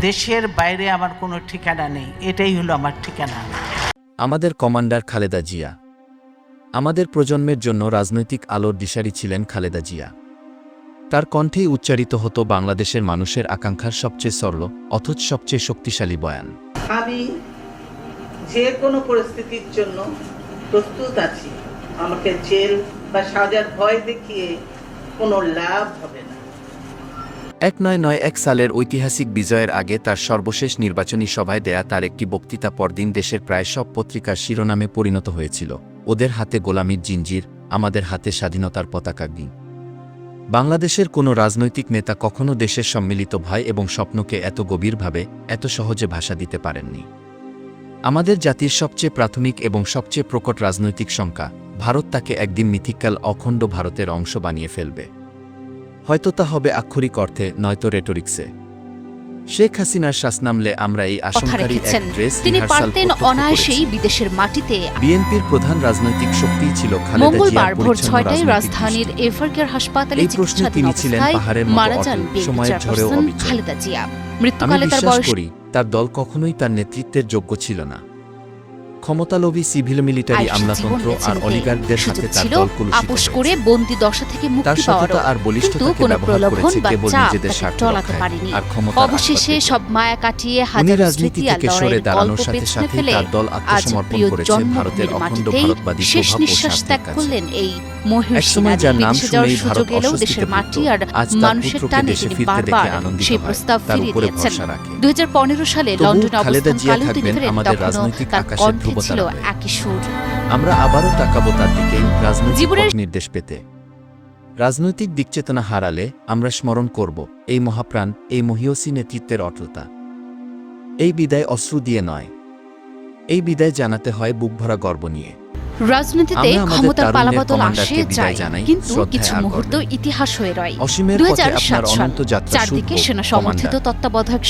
দেশের বাইরে আমার কোনো ঠিকানা নেই, এটাই হলো আমার ঠিকানা। আমাদের কমান্ডার খালেদা জিয়া। আমাদের প্রজন্মের জন্য রাজনৈতিক আলোর দিশারি ছিলেন খালেদা জিয়া। তার কণ্ঠেই উচ্চারিত হতো বাংলাদেশের মানুষের আকাঙ্ক্ষার সবচেয়ে সরল অথচ সবচেয়ে শক্তিশালী বয়ান। আমি যে কোনো পরিস্থিতির জন্য প্রস্তুত আছি। আমাকে জেল বা সাজার ভয় দেখিয়ে কোনো লাভ হবে না। ১৯৯১ সালের ঐতিহাসিক বিজয়ের আগে তার সর্বশেষ নির্বাচনী সভায় দেয়া তার একটি বক্তৃতা পরদিন দেশের প্রায় সব পত্রিকার শিরোনামে পরিণত হয়েছিল। ওদের হাতে গোলামির জিঞ্জির, আমাদের হাতে স্বাধীনতার পতাকাগ্নি। বাংলাদেশের কোনো রাজনৈতিক নেতা কখনো দেশের সম্মিলিত ভয় এবং স্বপ্নকে এত গভীরভাবে, এত সহজে ভাষা দিতে পারেননি। আমাদের জাতির সবচেয়ে প্রাথমিক এবং সবচেয়ে প্রকট রাজনৈতিক শঙ্কা, ভারত তাকে একদিন মিথিক্যাল অখণ্ড ভারতের অংশ বানিয়ে ফেলবে। হয়তো তা হবে আক্ষরিক অর্থে, নয়তো রেটোরিক্সে। শেখ হাসিনার শ্বাস নামলে আমরা এই আশঙ্কারই এক ড্রেস তিনি রিহার্সাল পারতেন অনায়াসেই বিদেশের মাটিতে। বিএনপির প্রধান রাজনৈতিক শক্তিই ছিল খালেদা মঙ্গলবার জিয়ার ভোর পরিচ্ছন্ন ৬টায় রাজনৈতিক রাজধানীর দৃষ্টি। এভারকেয়ার হাসপাতালে এই প্রশ্নে তিনি ছিলেন পাহাড়ের মতো মারা যান অটল, সময়ের ঝড়েও চেয়ারপারসন অবিচল। খালেদা জিয়া। আমি মৃত্যুকালে তার বিশ্বাস বয়স করি তার দল কখনোই তার নেতৃত্বের যোগ্য ছিল না। ক্ষমতালোভী সিভিল মিলিটারি আমলাতন্ত্র আর অলিগার্কদের সাথে তার দল কলুষিত আপোষ হয়েছে। করে বন্দি দশা থেকে তার মুক্তি সততা পাওয়ার আর বলিষ্ঠতাকে কোনো ব্যবহার প্রলোভন করেছে বা কেবল চাপ নিজেদের তাকে স্বার্থ টলাতে রক্ষায় পারেনি। আর ক্ষমতার অবশেষে আস্বাদে। সব মায়া কাটিয়ে উনি হাজার রাজনীতি স্মৃতি আর থেকে সরে লড়াইয়ের দাঁড়ানোর গল্প সাথে পেছনে সাথেই ফেলে তার দল আজ আত্মসমর্পণ প্রিয় করেছে ভারতের জন্মভূমির অখণ্ড মাটিতেই ভারতবাদী শেষ প্রভাব ও নিঃশ্বাস স্বার্থের ত্যাগ কাছে। করলেন এই মহিষী একসময় নারী। যার নাম বিদেশে যাওয়ার শুনেই ভারত সুযোগ এলেও অস্বস্তিতে দেশের মাটি আর ভুগত, আজ তার মানুষের পুত্রকে টানে দেশে তিনি ফিরতে দেখে বারবার আনন্দিত সেই হয়, প্রস্তাব তার ফিরিয়ে উপরে দিয়েছেন। ভরসা রাখে। ২০১৫ সালে তবু লন্ডনে খালেদা জিয়া অবস্থানকালেও তিনি থাকবেন ফেরেন, আমাদের তখনও রাজনৈতিক তার আকাশের কণ্ঠে ছিল ধ্রুবতারা। একই সুর। আমরা আবারও তাকাবো তার দিকেই, রাজনৈতিক জীবনের পথ নির্দেশ পেতে। রাজনৈতিক দিকচেতনা হারালে আমরা স্মরণ করব এই মহাপ্রাণ, এই মহীয়সী নেতৃত্বের অটলতা। এই বিদায় অশ্রু দিয়ে নয়, এই বিদায় জানাতে হয় বুকভরা গর্ব নিয়ে। রাজনীতিতে আমরা আমাদের ক্ষমতার তারুণ্যের পালাবদল কমান্ডারকে আসে বিদায় যায়, জানাই, কিন্তু শ্রদ্ধায় কিছু আর মুহূর্ত গর্বে। ইতিহাস হয়ে রয়। অসীমের পথে ২০০৭ আপনার সাল অনন্ত যাত্রা শুভ, চারদিকে সেনা সমর্থিত কমান্ডার। তত্ত্বাবধায়ক